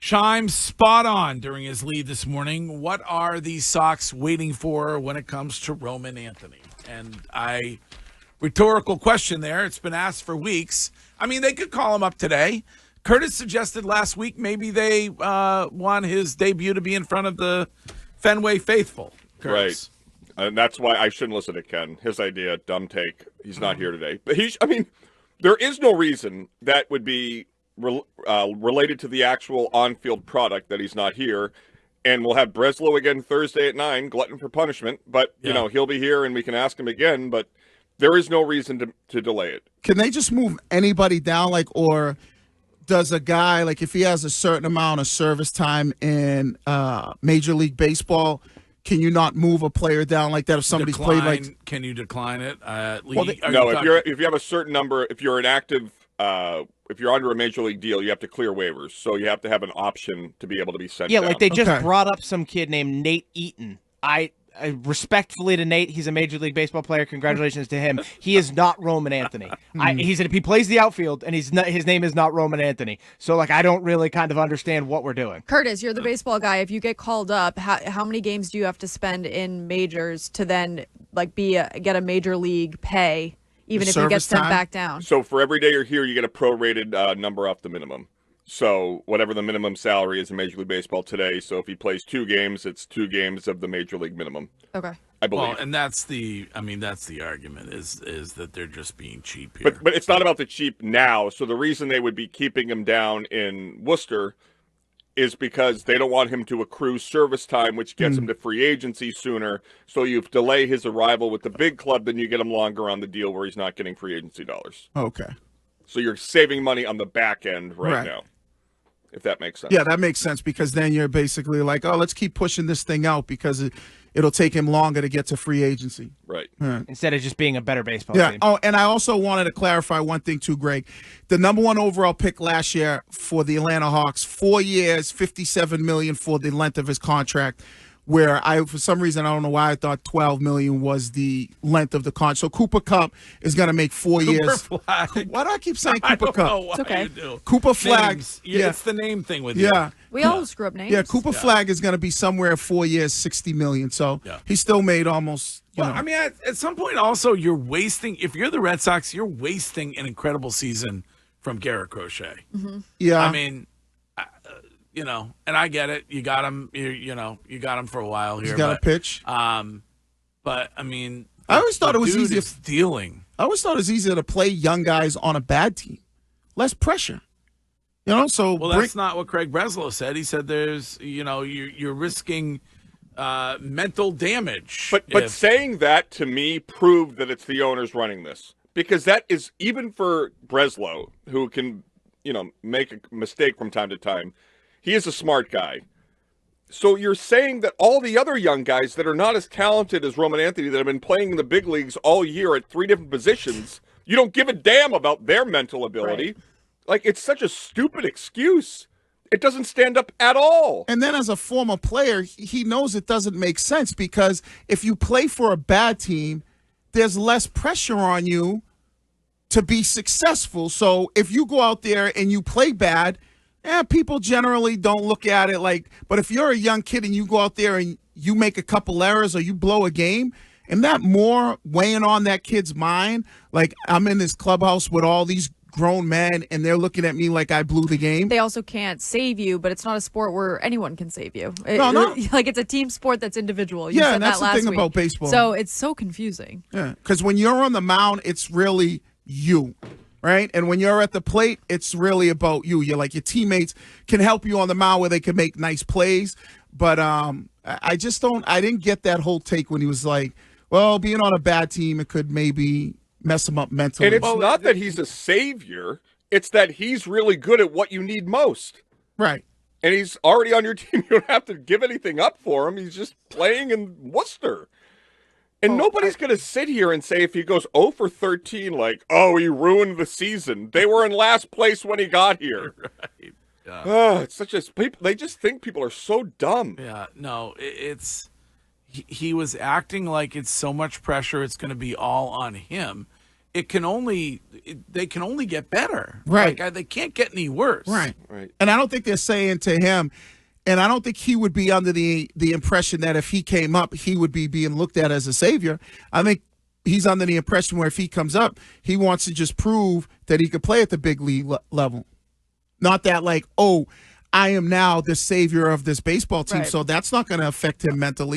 Shimes spot on during his lead this morning. What are the Sox waiting for when it comes to Roman Anthony? And rhetorical question there. It's been asked for weeks. I mean, they could call him up today. Curtis suggested last week maybe they want his debut to be in front of the Fenway faithful. Curtis. Right. And that's why I shouldn't listen to Ken. His idea, dumb take. He's not here today. But there is no reason that would be related to the actual on-field product that he's not here. And we'll have Breslow again Thursday at 9, glutton for punishment. But, he'll be here and we can ask him again. But there is no reason to delay it. Can they just move anybody down, or does a guy, if he has a certain amount of service time in Major League Baseball, can you not move a player down like that if somebody's played Can you decline it? If you have a certain number, if you're an active if you're under a major league deal, you have to clear waivers. So you have to have an option to be able to be sent down. They just brought up some kid named Nate Eaton. I respectfully to Nate, he's a Major League Baseball player. Congratulations to him. He is not Roman Anthony. He plays the outfield, and his name is not Roman Anthony. So, I don't really kind of understand what we're doing. Curtis, you're the baseball guy. If you get called up, how many games do you have to spend in majors to then get a major league pay, even if you get sent back down? So for every day you're here, you get a prorated number off the minimum. So whatever the minimum salary is in Major League Baseball today. So if he plays 2 games, it's 2 games of the Major League minimum. Okay. I believe. Well, and that's the argument is that they're just being cheap here. But it's not about the cheap now. So the reason they would be keeping him down in Worcester is because they don't want him to accrue service time, which gets him to free agency sooner. So you delay his arrival with the big club, then you get him longer on the deal where he's not getting free agency dollars. Okay. So you're saving money on the back end right now. If that makes sense. Yeah, that makes sense because then you're basically let's keep pushing this thing out because it'll take him longer to get to free agency. Right. Instead of just being a better baseball team. Oh, and I also wanted to clarify one thing too, Greg. The number 1 overall pick last year for the Atlanta Hawks, 4 years, $57 million for the length of his contract. Where for some reason, I don't know why I thought $12 million was the length of the contract. So Cooper Kupp is going to make 4 years. Flag. Why do I keep saying Cooper Kupp? It's okay. Cooper Flag. Yeah, it's the name thing with you. Yeah. We all screw up names. Yeah, Cooper Flag is going to be somewhere 4 years, $60 million. So he still made almost. At some point, also, you're wasting. If you're the Red Sox, you're wasting an incredible season from Garrett Crochet. Mm-hmm. Yeah. And I get it. You got him. You got him for a while here. He's got a pitch. But I always thought it was easier stealing. I always thought it was easier to play young guys on a bad team, less pressure. So that's not what Craig Breslow said. He said there's, you're risking mental damage. But saying that to me proved that it's the owners running this because that is even for Breslow, who can, make a mistake from time to time. He is a smart guy. So you're saying that all the other young guys that are not as talented as Roman Anthony that have been playing in the big leagues all year at 3 different positions, you don't give a damn about their mental ability. Right. It's such a stupid excuse. It doesn't stand up at all. And then as a former player, he knows it doesn't make sense because if you play for a bad team, there's less pressure on you to be successful. So if you go out there and you play bad, people generally don't look at it but if you're a young kid and you go out there and you make a couple errors or you blow a game, isn't that more weighing on that kid's mind? I'm in this clubhouse with all these grown men and they're looking at me like I blew the game. They also can't save you, but it's not a sport where anyone can save you. No. It's a team sport that's individual. You said said that's that last the thing week. about baseball. So it's so confusing. Yeah, because when you're on the mound, it's really you. Right? And when you're at the plate, it's really about you. You're your teammates can help you on the mound where they can make nice plays. But I didn't get that whole take when he was being on a bad team, it could maybe mess him up mentally. And it's not that he's a savior. It's that he's really good at what you need most. Right. And he's already on your team. You don't have to give anything up for him. He's just playing in Worcester. And nobody's going to sit here and say if he goes 0 for 13, he ruined the season. They were in last place when he got here. Right. It's such they just think people are so dumb. Yeah, no, he was acting like it's so much pressure, it's going to be all on him. they can only get better. Right. Like, they can't get any worse. Right. Right. And I don't think they're saying to him, and I don't think he would be under the impression that if he came up, he would be being looked at as a savior. I think he's under the impression where if he comes up, he wants to just prove that he could play at the big league level. Not that like, oh, I am now the savior of this baseball team. Right. So that's not going to affect him mentally.